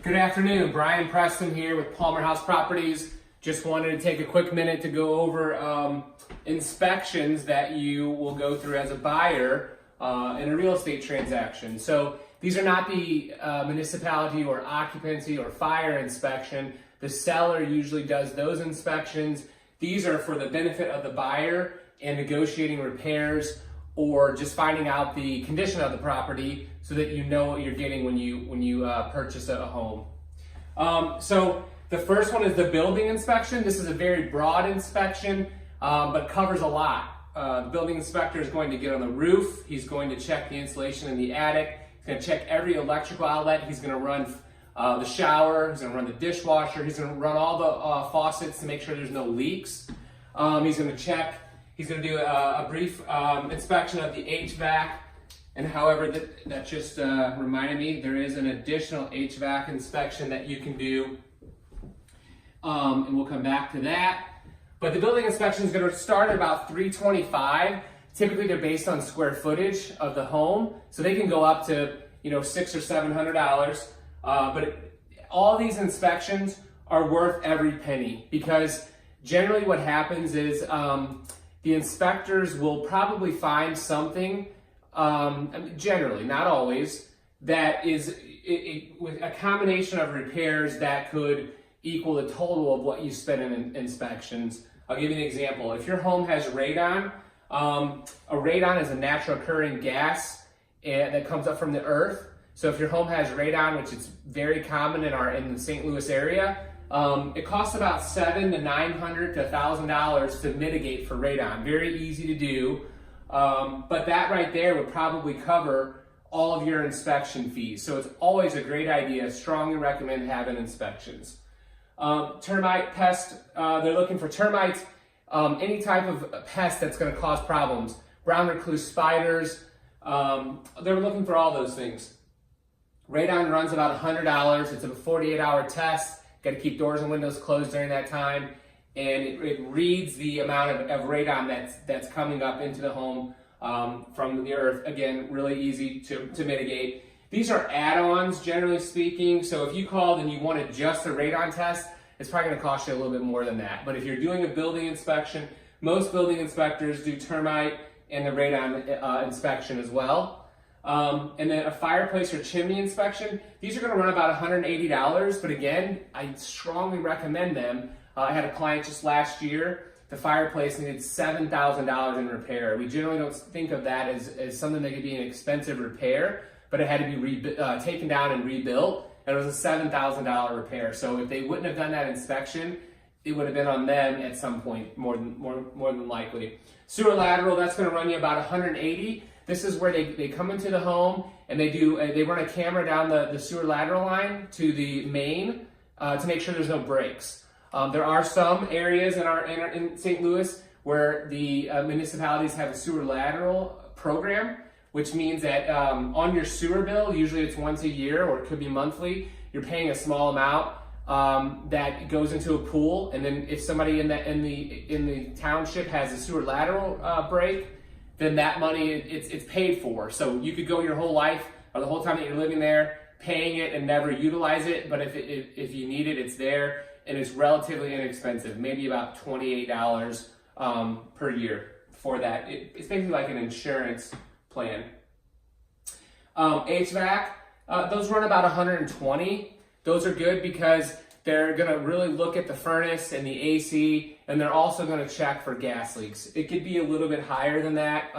Good afternoon, Brian Preston here with Palmer House Properties. Just wanted to take a quick minute to go over inspections that you will go through as a buyer in a real estate transaction. So these are not the municipality or occupancy or fire inspection. The seller usually does those inspections. These are for the benefit of the buyer and negotiating repairs or just finding out the condition of the property so that you know what you're getting when you purchase a home. So the first one is the building inspection. This is a very broad inspection, but covers a lot. The building inspector is going to get on the roof. He's going to check the insulation in the attic. He's going to check every electrical outlet. He's going to run the shower. He's going to run the dishwasher. He's going to run all the faucets to make sure there's no leaks. He's going to check. He's going to do a brief inspection of the HVAC. And however, that just reminded me, there is an additional HVAC inspection that you can do. And we'll come back to that. But the building inspection is going to start at about $325. Typically, they're based on square footage of the home, so they can go up to $600 or $700. But all these inspections are worth every penny because generally what happens is the inspectors will probably find something. Generally, not always, that is with a combination of repairs that could equal the total of what you spend in inspections. I'll give you an example. If your home has radon, a radon is a natural occurring gas that comes up from the earth. So if your home has radon, which is very common in the St. Louis area, it costs about $700 to $900 to $1,000 to mitigate for radon. Very easy to do. But that right there would probably cover all of your inspection fees. So it's always a great idea. Strongly recommend having inspections. Termite pest, they're looking for termites, any type of pest that's going to cause problems. Brown recluse spiders, they're looking for all those things. Radon runs about $100. It's a 48-hour test. Got to keep doors and windows closed during that time. And it reads the amount of radon that's coming up into the home from the earth. Again, really easy to mitigate. These are add-ons, generally speaking. So if you called and you wanted just a radon test, it's probably going to cost you a little bit more than that. But if you're doing a building inspection, most building inspectors do termite and the radon inspection as well. And then a fireplace or chimney inspection. These are going to run about $180. But again, I strongly recommend them. I had a client just last year. The fireplace needed $7,000 in repair. We generally don't think of that as something that could be an expensive repair, but it had to be taken down and rebuilt, and it was a $7,000 repair. So if they wouldn't have done that inspection, it would have been on them at some point, more than likely. Sewer lateral, that's going to run you about $180. This is where they come into the home and they run a camera down the sewer lateral line to the main to make sure there's no breaks. There are some areas in St. Louis where the municipalities have a sewer lateral program, which means that on your sewer bill, usually it's once a year or it could be monthly, you're paying a small amount that goes into a pool, and then if somebody in the township has a sewer lateral break, then that money it's paid for. So you could go your whole life or the whole time that you're living there paying it and never utilize it, but if you need it, it's there. And it's relatively inexpensive, maybe about $28 per year for that. It's basically like an insurance plan. HVAC, those run about $120. Those are good because they're going to really look at the furnace and the AC, and they're also going to check for gas leaks. It could be a little bit higher than that.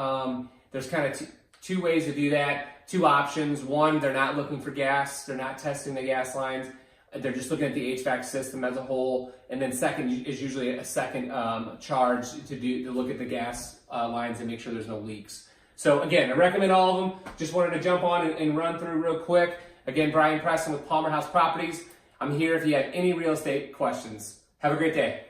There's kind of two ways to do that, two options. One, they're not looking for gas. They're not testing the gas lines. They're just looking at the HVAC system as a whole. And then second is usually a second charge to look at the gas lines and make sure there's no leaks. So again, I recommend all of them. Just wanted to jump on and run through real quick. Again, Brian Preston with Palmer House Properties. I'm here if you have any real estate questions. Have a great day.